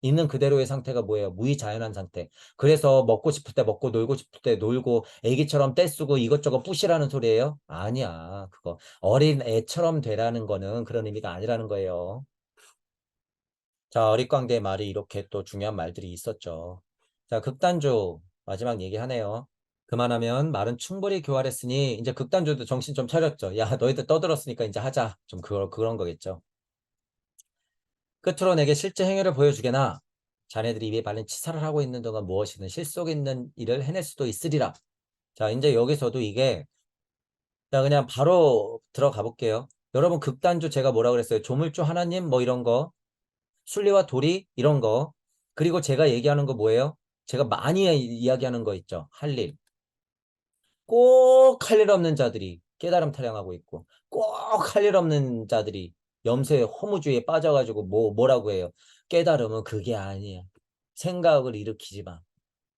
있는 그대로의 상태가 뭐예요? 무의자연한 상태. 그래서 먹고 싶을 때 먹고 놀고 싶을 때 놀고 애기처럼 떼쓰고 이것저것 뿌시라는 소리예요? 아니야. 그거 어린 애처럼 되라는 거는 그런 의미가 아니라는 거예요. 자, 어릿광대의 말이 이렇게 또 중요한 말들이 있었죠. 자, 극단주 마지막 얘기하네요. 그만하면 말은 충분히 교활했으니 이제 극단주도 정신 좀 차렸죠. 야, 너희들 떠들었으니까 이제 하자. 좀 그런 거겠죠. 끝으로 내게 실제 행위를 보여주게나 자네들이 입에 발린 치사를 하고 있는 동안 무엇이든 실속 있는 일을 해낼 수도 있으리라. 자, 이제 여기서도 이게 자 그냥 바로 들어가 볼게요. 여러분 극단주 제가 뭐라 그랬어요? 조물주 하나님 뭐 이런 거 순리와 도리 이런 거 그리고 제가 얘기하는 거 뭐예요? 제가 많이 이야기하는 거 있죠. 할 일. 꼭 할 일 없는 자들이 깨달음 타령하고 있고 꼭 할 일 없는 자들이 염세에 허무주의에 빠져가지고 뭐라고 해요. 깨달음은 그게 아니야. 생각을 일으키지 마.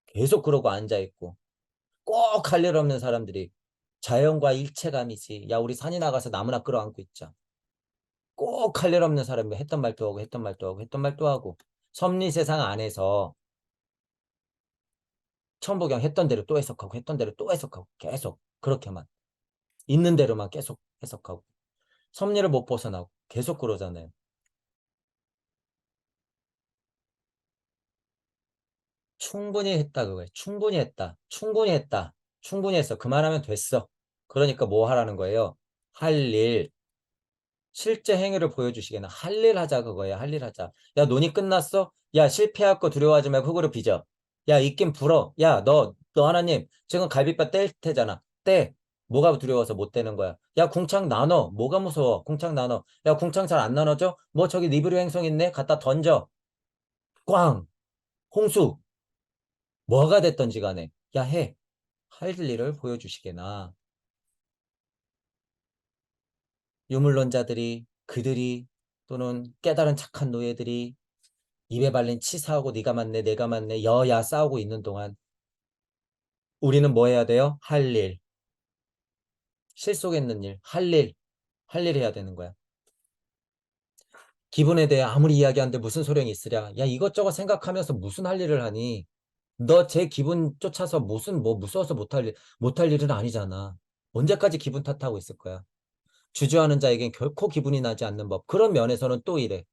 계속 그러고 앉아있고 꼭 할 일 없는 사람들이 자연과 일체감이지. 야 우리 산이 나가서 나무나 끌어안고 있자. 꼭 할 일 없는 사람이 했던 말도 하고 했던 말도 하고 했던 말도 하고 섭리 세상 안에서 천부경 했던 대로 또 해석하고 했던 대로 또 해석하고 계속 그렇게만 있는 대로만 계속 해석하고 섭리를 못 벗어나고 계속 그러잖아요. 충분히 했다 그거예요. 충분히 했다. 충분히 했다. 충분히 했어. 그만하면 됐어. 그러니까 뭐 하라는 거예요? 할 일. 실제 행위를 보여주시게나 할 일 하자 그거야. 할 일 하자. 야 논의 끝났어? 야 실패할 거 두려워하지 말고 흙으로 빚어. 야 입김 불어. 야 너 하나님 지금 갈비뼈 뗄 테잖아. 떼. 뭐가 두려워서 못 떼는 거야. 야 궁창 나눠. 뭐가 무서워? 궁창 나눠. 야 궁창 잘 안 나눠져? 뭐 저기 리브리 행성 있네. 갖다 던져. 꽝. 홍수. 뭐가 됐던지 간에. 야 해. 할 일을 보여주시게나. 유물론자들이 그들이 또는 깨달은 착한 노예들이 입에 발린 치사하고 네가 맞네 내가 맞네 여야 싸우고 있는 동안 우리는 뭐 해야 돼요? 할 일. 실속있는 일. 할 일 해야 되는 거야. 기분에 대해 아무리 이야기하는데 무슨 소용이 있으랴. 야 이것저것 생각하면서 무슨 할 일을 하니. 너 제 기분 쫓아서 무슨 뭐 무서워서 못할 일은 아니잖아. 언제까지 기분 탓하고 있을 거야. 주저하는 자에겐 결코 기분이 나지 않는 법. 그런 면에서는 또 이래.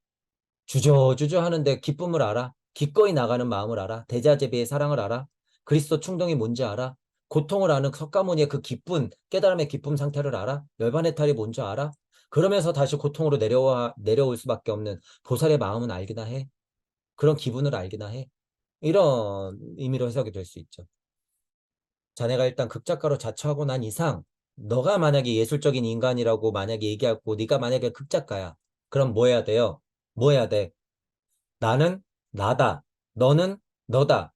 주저주저 하는데 기쁨을 알아? 기꺼이 나가는 마음을 알아? 대자제비의 사랑을 알아? 그리스도 충동이 뭔지 알아? 고통을 아는 석가모니의 그 기쁜 깨달음의 기쁨 상태를 알아? 열반해탈이 뭔지 알아? 그러면서 다시 고통으로 내려올 수밖에 없는 보살의 마음은 알기나 해? 그런 기분을 알기나 해? 이런 의미로 해석이 될 수 있죠. 자네가 일단 극작가로 자처하고 난 이상 너가 만약에 예술적인 인간이라고 만약에 얘기하고 네가 만약에 극작가야. 그럼 뭐 해야 돼요? 뭐 해야 돼? 나는 나다. 너는 너다.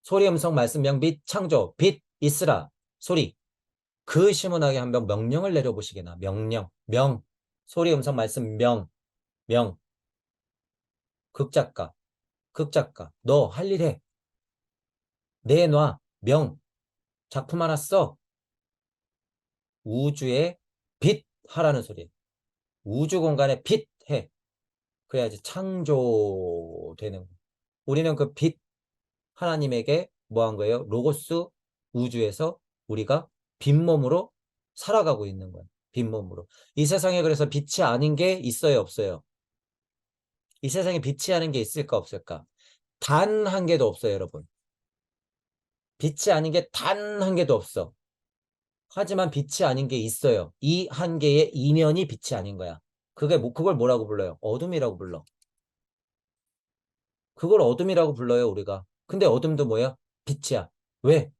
소리 음성 말씀명 및 창조 빛 있으라. 소리. 그 시문학에 한번 명령을 내려보시게나. 명령. 명. 소리 음성 말씀 명. 명. 극작가. 극작가. 너 할 일 해. 내놔. 명. 작품 하나 써. 우주에 빛 하라는 소리. 우주 공간에 빛 해. 그래야지 창조되는 거. 우리는 그 빛 하나님에게 뭐 한 거예요? 로고스 우주에서 우리가 빈몸으로 살아가고 있는 거예요. 빈몸으로. 이 세상에 그래서 빛이 아닌 게 있어요, 없어요? 이 세상에 빛이 아닌 게 있을까, 없을까? 단 한 개도 없어요, 여러분. 빛이 아닌 게 단 한 개도 없어. 하지만 빛이 아닌 게 있어요. 이 한 개의 이면이 빛이 아닌 거야. 그걸 뭐라고 불러요? 어둠이라고 불러. 그걸 어둠이라고 불러요, 우리가. 근데 어둠도 뭐야? 빛이야. 왜?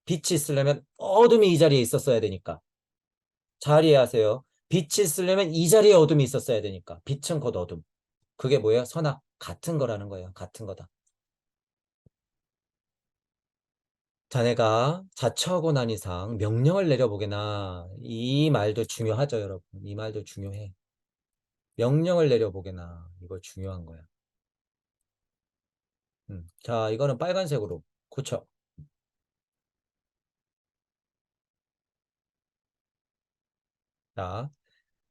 빛이 있으려면 어둠이 이 자리에 있었어야 되니까. 잘 이해하세요. 빛이 있으려면 이 자리에 어둠이 있었어야 되니까. 빛은 곧 어둠. 그게 뭐예요? 선악. 같은 거라는 거예요. 같은 거다. 자네가 자처하고 난 이상 명령을 내려보게나. 이 말도 중요하죠, 여러분. 이 말도 중요해. 명령을 내려보게나. 이거 중요한 거야. 자, 이거는 빨간색으로. 그쵸? 자,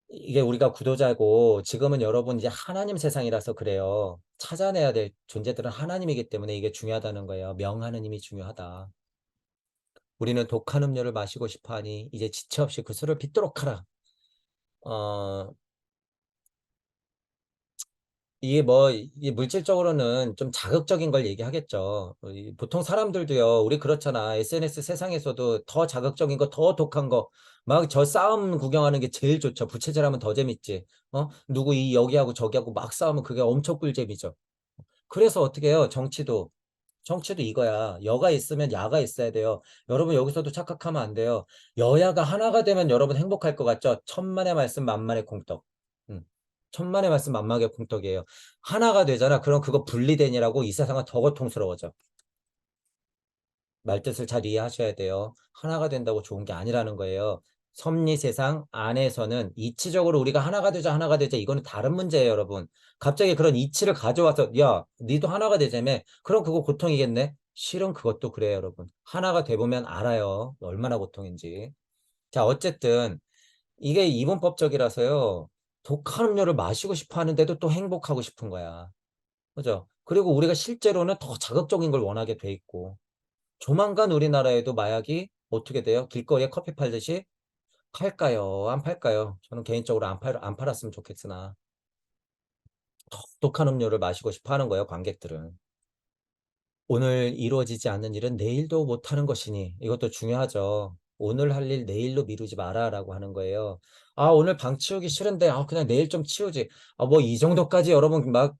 이게 우리가 구도자고 지금은 여러분 이제 하나님 세상이라서 그래요. 찾아내야 될 존재들은 하나님이기 때문에 이게 중요하다는 거예요. 명하는 힘이 중요하다. 우리는 독한 음료를 마시고 싶어 하니 이제 지체 없이 그 술을 빚도록 하라. 어, 이게 뭐, 이게 물질적으로는 좀 자극적인 걸 얘기하겠죠. 보통 사람들도요, 우리 그렇잖아. SNS 세상에서도 더 자극적인 거, 더 독한 거, 막 저 싸움 구경하는 게 제일 좋죠. 부채질하면 더 재밌지. 누구 여기하고 저기하고 막 싸우면 그게 엄청 꿀잼이죠. 그래서 어떻게 해요? 정치도 이거야. 여가 있으면 야가 있어야 돼요. 여러분 여기서도 착각하면 안 돼요. 여야가 하나가 되면 여러분 행복할 것 같죠? 천만의 말씀 만만의 콩떡. 음. 천만의 말씀 만만의 콩떡이에요. 하나가 되잖아. 그럼 그거 분리되니라고 이 세상은 더 고통스러워져. 말뜻을 잘 이해하셔야 돼요. 하나가 된다고 좋은 게 아니라는 거예요. 섭리 세상 안에서는 이치적으로 우리가 하나가 되자, 하나가 되자, 이거는 다른 문제예요, 여러분. 갑자기 그런 이치를 가져와서, 야, 니도 하나가 되자며. 그럼 그거 고통이겠네? 실은 그것도 그래요, 여러분. 하나가 돼보면 알아요. 얼마나 고통인지. 자, 어쨌든, 이게 이분법적이라서요. 독한 음료를 마시고 싶어 하는데도 또 행복하고 싶은 거야. 그죠? 그리고 우리가 실제로는 더 자극적인 걸 원하게 돼 있고. 조만간 우리나라에도 마약이 어떻게 돼요? 길거리에 커피 팔듯이 팔까요? 안 팔까요? 저는 개인적으로 안 팔았으면 좋겠으나 독한 음료를 마시고 싶어 하는 거예요, 관객들은. 오늘 이루어지지 않는 일은 내일도 못하는 것이니 이것도 중요하죠. 오늘 할 일 내일로 미루지 마라라고 하는 거예요. 아, 오늘 방 치우기 싫은데 그냥 내일 좀 치우지. 뭐 이 정도까지 여러분 막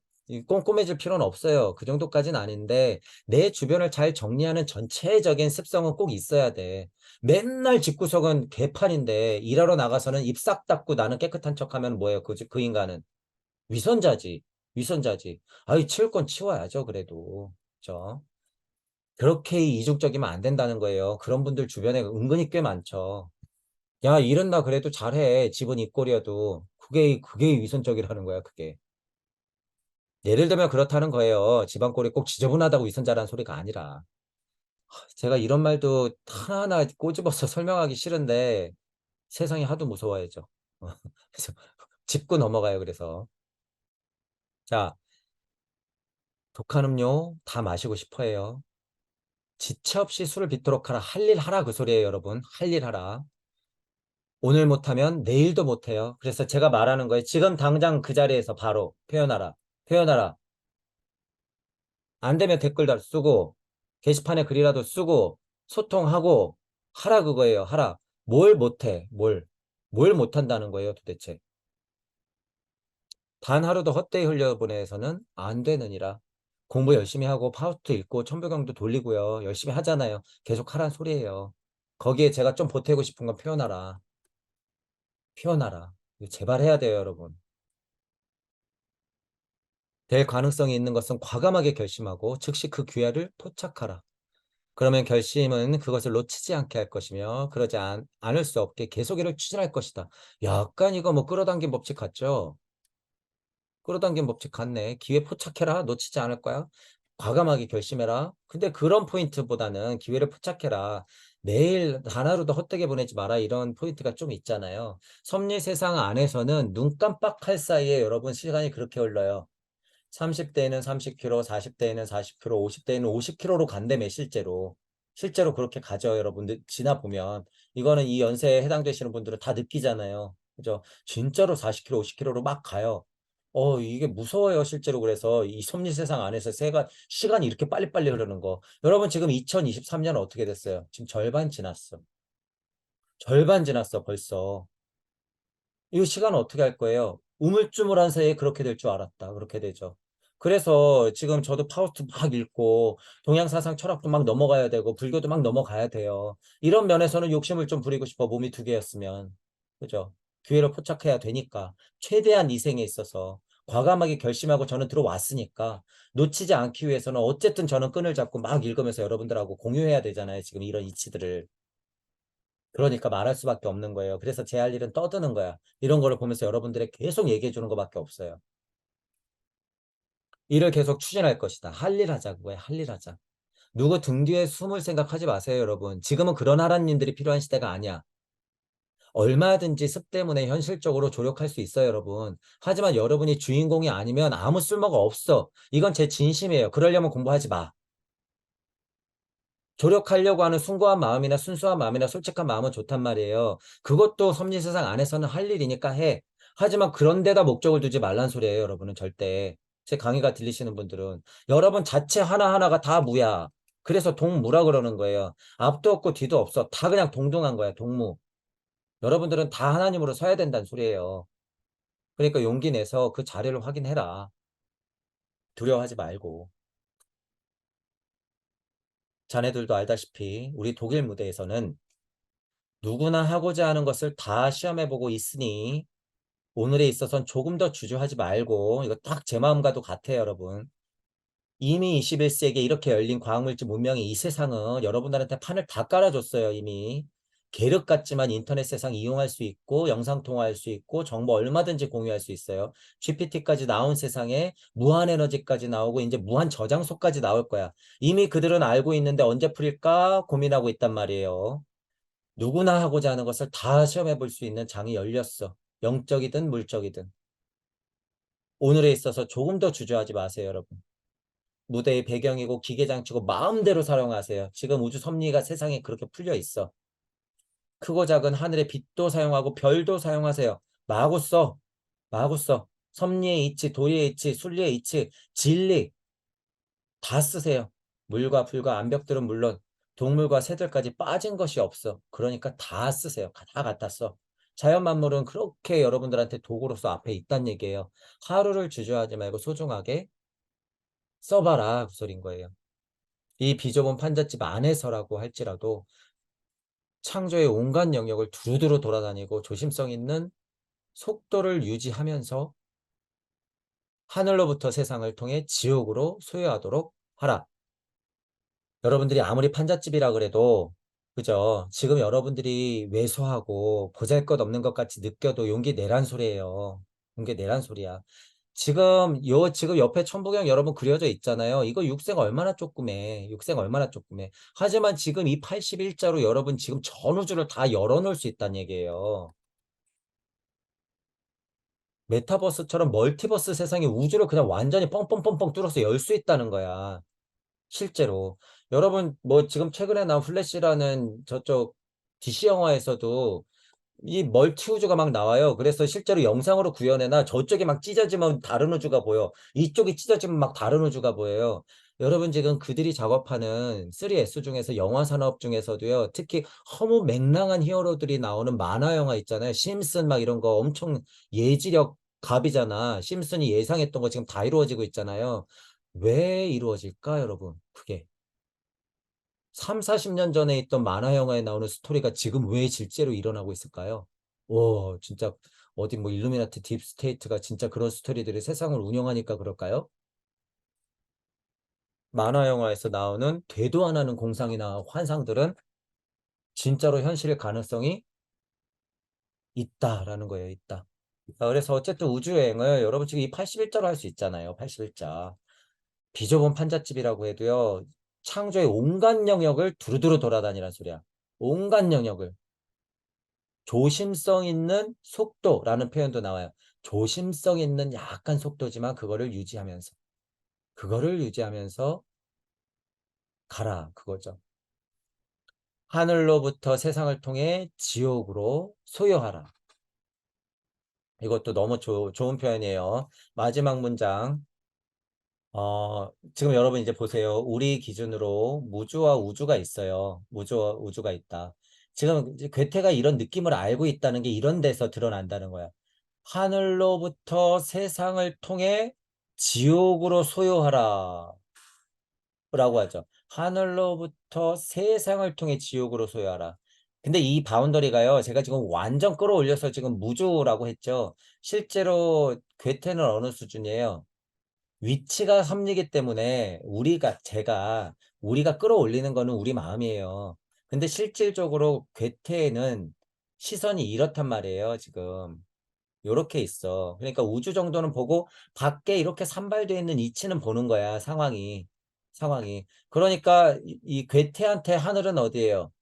꼼꼼해질 필요는 없어요. 그 정도까지는 아닌데 내 주변을 잘 정리하는 전체적인 습성은 꼭 있어야 돼. 맨날 집구석은 개판인데 일하러 나가서는 입 싹 닫고 나는 깨끗한 척하면 뭐예요? 그 인간은 위선자지. 위선자지. 아이, 치울 건 치워야죠, 그래도. 그죠? 그렇게 이중적이면 안 된다는 거예요. 그런 분들 주변에 은근히 꽤 많죠. 야, 일은 나 그래도 잘해. 집은 입꼬리여도. 그게 위선적이라는 거야, 그게. 예를 들면 그렇다는 거예요. 집안 꼴이 꼭 지저분하다고 위선자라는 소리가 아니라. 제가 이런 말도 하나하나 꼬집어서 설명하기 싫은데 세상이 하도 무서워야죠. 그래서 짚고 넘어가요, 그래서. 자, 독한 음료 다 마시고 싶어 해요. 지체 없이 술을 빚도록 하라. 할 일 하라 그 소리예요, 여러분. 할 일 하라. 오늘 못하면 내일도 못해요. 그래서 제가 말하는 거예요. 지금 당장 그 자리에서 바로 표현하라. 표현하라. 안 되면 댓글도 쓰고 게시판에 글이라도 쓰고 소통하고 하라 그거예요. 하라. 뭘 못해. 뭘 못한다는 거예요, 도대체. 단 하루도 헛되이 흘려보내서는 안 되느니라. 공부 열심히 하고 파우스트 읽고 천부경도 돌리고요. 열심히 하잖아요. 계속 하란 소리예요. 거기에 제가 좀 보태고 싶은 건 표현하라. 표현하라. 이거 제발 해야 돼요, 여러분. 될 가능성이 있는 것은 과감하게 결심하고 즉시 그 기회를 포착하라. 그러면 결심은 그것을 놓치지 않게 할 것이며 그러지 않을 수 없게 계속 이를 추진할 것이다. 약간 이거 뭐 끌어당긴 법칙 같죠? 끌어당긴 법칙 같네. 기회 포착해라. 놓치지 않을 거야. 과감하게 결심해라. 근데 그런 포인트보다는 기회를 포착해라. 매일 단 하루도 헛되게 보내지 마라. 이런 포인트가 좀 있잖아요. 섭리 세상 안에서는 눈 깜빡할 사이에 여러분 시간이 그렇게 흘러요. 30대에는 30km, 40대에는 40km, 50대에는 50km로 간다며 실제로. 실제로 그렇게 가죠, 여러분들. 지나 보면. 이거는 이 연세에 해당되시는 분들은 다 느끼잖아요. 그죠? 진짜로 40km, 50km로 막 가요. 이게 무서워요, 실제로. 그래서 이 섭리 세상 안에서 시간이 이렇게 빨리빨리 흐르는 거. 여러분 지금 2023년 어떻게 됐어요? 지금 절반 지났어. 절반 지났어, 벌써. 이 시간은 어떻게 할 거예요? 우물쭈물한 사이에 그렇게 될 줄 알았다. 그렇게 되죠. 그래서 지금 저도 파우스트 막 읽고 동양사상 철학도 막 넘어가야 되고 불교도 막 넘어가야 돼요. 이런 면에서는 욕심을 좀 부리고 싶어. 몸이 두 개였으면. 그죠? 기회를 포착해야 되니까. 최대한 이 생에 있어서 과감하게 결심하고 저는 들어왔으니까 놓치지 않기 위해서는 어쨌든 저는 끈을 잡고 막 읽으면서 여러분들하고 공유해야 되잖아요. 지금 이런 이치들을. 그러니까 말할 수밖에 없는 거예요. 그래서 제 할 일은 떠드는 거야. 이런 거를 보면서 여러분들에게 계속 얘기해 주는 것밖에 없어요. 일을 계속 추진할 것이다. 할 일 하자 그거야. 할 일 하자. 누구 등 뒤에 숨을 생각하지 마세요, 여러분. 지금은 그런 하라님들이 필요한 시대가 아니야. 얼마든지 습 때문에 현실적으로 조력할 수 있어요, 여러분. 하지만 여러분이 주인공이 아니면 아무 쓸모가 없어. 이건 제 진심이에요. 그러려면 공부하지 마. 조력하려고 하는 숭고한 마음이나 순수한 마음이나 솔직한 마음은 좋단 말이에요. 그것도 섭리세상 안에서는 할 일이니까 해. 하지만 그런 데다 목적을 두지 말란 소리예요, 여러분은 절대. 제 강의가 들리시는 분들은. 여러분 자체 하나하나가 다 무야. 그래서 동무라 그러는 거예요. 앞도 없고 뒤도 없어. 다 그냥 동등한 거야, 동무. 여러분들은 다 하나님으로 서야 된다는 소리예요. 그러니까 용기 내서 그 자리를 확인해라. 두려워하지 말고. 자네들도 알다시피 우리 독일 무대에서는 누구나 하고자 하는 것을 다 시험해보고 있으니 오늘에 있어서는 조금 더 주저하지 말고 이거 딱 제 마음과도 같아요, 여러분. 이미 21세기에 이렇게 열린 과학물질 문명의 이 세상은 여러분들한테 판을 다 깔아줬어요, 이미. 계륵 같지만 인터넷 세상 이용할 수 있고, 영상 통화할 수 있고, 정보 얼마든지 공유할 수 있어요. GPT까지 나온 세상에 무한 에너지까지 나오고, 이제 무한 저장소까지 나올 거야. 이미 그들은 알고 있는데 언제 풀릴까 고민하고 있단 말이에요. 누구나 하고자 하는 것을 다 시험해 볼 수 있는 장이 열렸어. 영적이든 물적이든. 오늘에 있어서 조금 더 주저하지 마세요, 여러분. 무대의 배경이고 기계장치고 마음대로 사용하세요. 지금 우주 섭리가 세상에 그렇게 풀려 있어. 크고 작은 하늘의 빛도 사용하고 별도 사용하세요. 마구 써. 마구 써. 섭리의 이치, 도리의 이치, 순리의 이치, 진리 다 쓰세요. 물과 불과 암벽들은 물론 동물과 새들까지 빠진 것이 없어. 그러니까 다 쓰세요. 다 갖다 써. 자연 만물은 그렇게 여러분들한테 도구로서 앞에 있단 얘기예요. 하루를 주저하지 말고 소중하게 써봐라 그 소린 거예요. 이 비좁은 판잣집 안에서라고 할지라도 창조의 온갖 영역을 두루두루 돌아다니고 조심성 있는 속도를 유지하면서 하늘로부터 세상을 통해 지옥으로 소유하도록 하라. 여러분들이 아무리 판잣집이라 그래도 그죠? 지금 여러분들이 왜소하고 보잘것없는 것 같이 느껴도 용기 내란 소리예요. 용기 내란 소리야. 지금 옆에 천부경 여러분 그려져 있잖아요. 이거 육생 얼마나 조그매. 육생 얼마나 조그매. 하지만 지금 이 81자로 여러분 지금 전 우주를 다 열어놓을 수 있다는 얘기예요. 메타버스처럼 멀티버스 세상에 우주를 그냥 완전히 뻥뻥뻥뻥 뚫어서 열 수 있다는 거야. 실제로. 여러분 뭐 지금 최근에 나온 플래시라는 저쪽 DC 영화에서도 이 멀티 우주가 막 나와요. 그래서 실제로 영상으로 구현해나 저쪽이 막 찢어지면 다른 우주가 보여. 이쪽이 찢어지면 막 다른 우주가 보여요. 여러분 지금 그들이 작업하는 3S 중에서 영화 산업 중에서도요. 특히 허무 맹랑한 히어로들이 나오는 만화 영화 있잖아요. 심슨 막 이런 거 엄청 예지력 갑이잖아. 심슨이 예상했던 거 지금 다 이루어지고 있잖아요. 왜 이루어질까, 여러분? 그게. 3, 40년 전에 있던 만화 영화에 나오는 스토리가 지금 왜 실제로 일어나고 있을까요? 와, 진짜 어디 뭐 일루미나티 딥스테이트가 진짜 그런 스토리들이 세상을 운영하니까 그럴까요? 만화 영화에서 나오는 되도 안 하는 공상이나 환상들은 진짜로 현실의 가능성이 있다라는 거예요, 있다. 그래서 어쨌든 우주여행을 여러분 지금 이 81자로 할 수 있잖아요, 81자. 비좁은 판잣집이라고 해도요, 창조의 온갖 영역을 두루두루 돌아다니란 소리야. 온갖 영역을. 조심성 있는 속도라는 표현도 나와요. 조심성 있는 약간 속도지만 그거를 유지하면서 가라 그거죠. 하늘로부터 세상을 통해 지옥으로 소유하라. 이것도 너무 좋은 표현이에요. 마지막 문장. 지금 여러분 이제 보세요. 우리 기준으로 무주와 우주가 있어요. 무주와 우주가 있다. 지금 이제 괴테가 이런 느낌을 알고 있다는 게 이런 데서 드러난다는 거야. 하늘로부터 세상을 통해 지옥으로 소유하라. 라고 하죠. 하늘로부터 세상을 통해 지옥으로 소유하라. 근데 이 바운더리가요. 제가 지금 완전 끌어올려서 지금 무주라고 했죠. 실제로 괴테는 어느 수준이에요? 위치가 섭리기 때문에 우리가 끌어올리는 거는 우리 마음이에요. 근데 실질적으로 괴테에는 시선이 이렇단 말이에요, 지금. 요렇게 있어. 그러니까 우주 정도는 보고 밖에 이렇게 산발되어 있는 이치는 보는 거야, 상황이. 그러니까 이 괴테한테 하늘은 어디예요?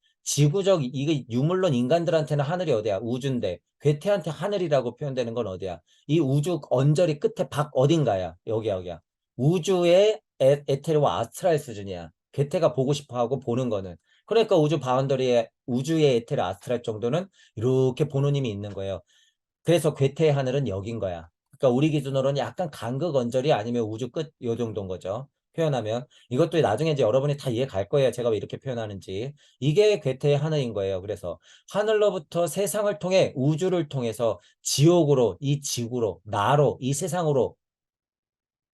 이게 유물론 인간들한테는 하늘이 어디야? 우주인데. 괴테한테 하늘이라고 표현되는 건 어디야? 이 우주 언저리 끝에 밖 어딘가야? 여기야. 우주의 에테르와 아스트랄 수준이야. 괴테가 보고 싶어 하고 보는 거는. 그러니까 우주 바운더리에 우주의 에테르 아스트랄 정도는 이렇게 보는 힘이 있는 거예요. 그래서 괴테의 하늘은 여긴 거야. 그러니까 우리 기준으로는 약간 간극 언저리 아니면 우주 끝 요 정도인 거죠. 표현하면 이것도 나중에 이제 여러분이 다 이해 갈 거예요. 제가 왜 이렇게 표현하는지. 이게 괴테의 하늘인 거예요. 그래서 하늘로부터 세상을 통해 우주를 통해서 지옥으로 이 지구로 나로 이 세상으로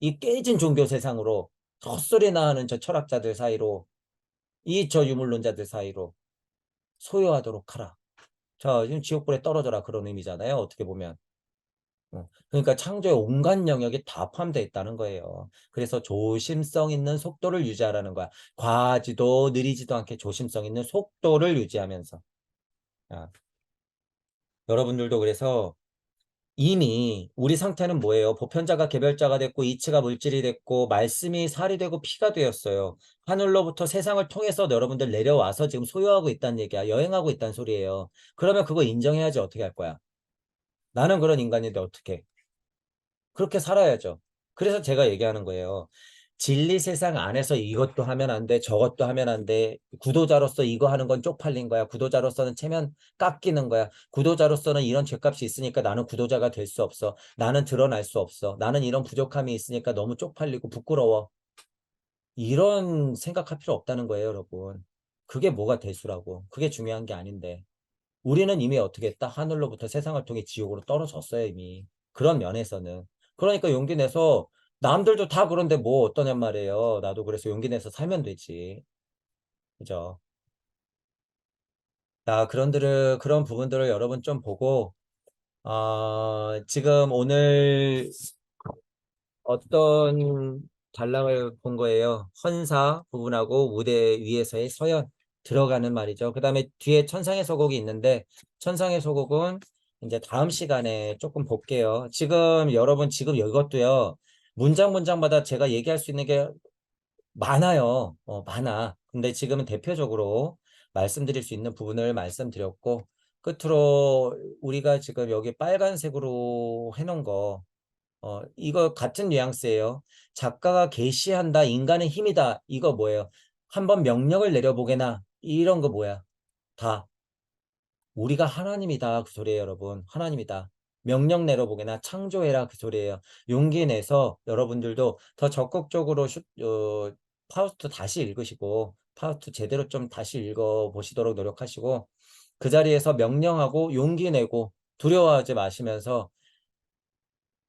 이 깨진 종교 세상으로 헛소리나 하는 저 철학자들 사이로 이 저 유물론자들 사이로 소유하도록 하라. 자, 지금 지옥불에 떨어져라 그런 의미잖아요. 어떻게 보면. 그러니까 창조의 온갖 영역이 다 포함되어 있다는 거예요. 그래서 조심성 있는 속도를 유지하라는 거야. 과하지도 느리지도 않게 조심성 있는 속도를 유지하면서. 아, 여러분들도 그래서 이미 우리 상태는 뭐예요? 보편자가 개별자가 됐고 이치가 물질이 됐고 말씀이 살이 되고 피가 되었어요. 하늘로부터 세상을 통해서 여러분들 내려와서 지금 소유하고 있다는 얘기야. 여행하고 있다는 소리예요. 그러면 그거 인정해야지 어떻게 할 거야? 나는 그런 인간인데 어떻게? 그렇게 살아야죠. 그래서 제가 얘기하는 거예요. 진리 세상 안에서 이것도 하면 안 돼, 저것도 하면 안 돼. 구도자로서 이거 하는 건 쪽팔린 거야. 구도자로서는 체면 깎이는 거야. 구도자로서는 이런 죄값이 있으니까 나는 구도자가 될 수 없어. 나는 드러날 수 없어. 나는 이런 부족함이 있으니까 너무 쪽팔리고 부끄러워. 이런 생각할 필요 없다는 거예요, 여러분. 그게 뭐가 대수라고. 그게 중요한 게 아닌데. 우리는 이미 어떻게 했다? 하늘로부터 세상을 통해 지옥으로 떨어졌어요, 이미. 그런 면에서는. 그러니까 용기 내서 남들도 다 그런데 뭐 어떠냔 말이에요. 나도 그래서 용기 내서 살면 되지. 그죠? 자, 그런 부분들을 여러분 좀 보고, 지금 오늘 어떤 단락을 본 거예요. 헌사 부분하고 무대 위에서의 서연 들어가는 말이죠. 그 다음에 뒤에 천상의 소곡이 있는데 천상의 소곡은 이제 다음 시간에 조금 볼게요. 지금 여러분 지금 이것도요. 문장 문장마다 제가 얘기할 수 있는 게 많아요. 많아. 근데 지금은 대표적으로 말씀드릴 수 있는 부분을 말씀드렸고 끝으로 우리가 지금 여기 빨간색으로 해놓은 거 이거 같은 뉘앙스예요. 작가가 계시한다. 인간의 힘이다. 이거 뭐예요? 한번 명령을 내려보게나. 이런 거 뭐야? 다 우리가 하나님이다. 그 소리예요, 여러분. 하나님이다. 명령 내려보게나 창조해라. 그 소리예요. 용기 내서 여러분들도 더 적극적으로 파우스트 다시 읽으시고 파우스트 제대로 좀 다시 읽어보시도록 노력하시고 그 자리에서 명령하고 용기 내고 두려워하지 마시면서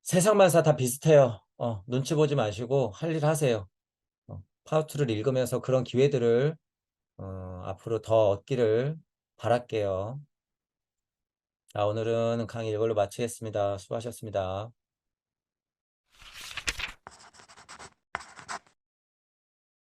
세상 만사 다 비슷해요. 눈치 보지 마시고 할 일 하세요. 파우트를 읽으면서 그런 기회들을 앞으로 더 얻기를 바랄게요. 자, 오늘은 강의 이걸로 마치겠습니다. 수고하셨습니다.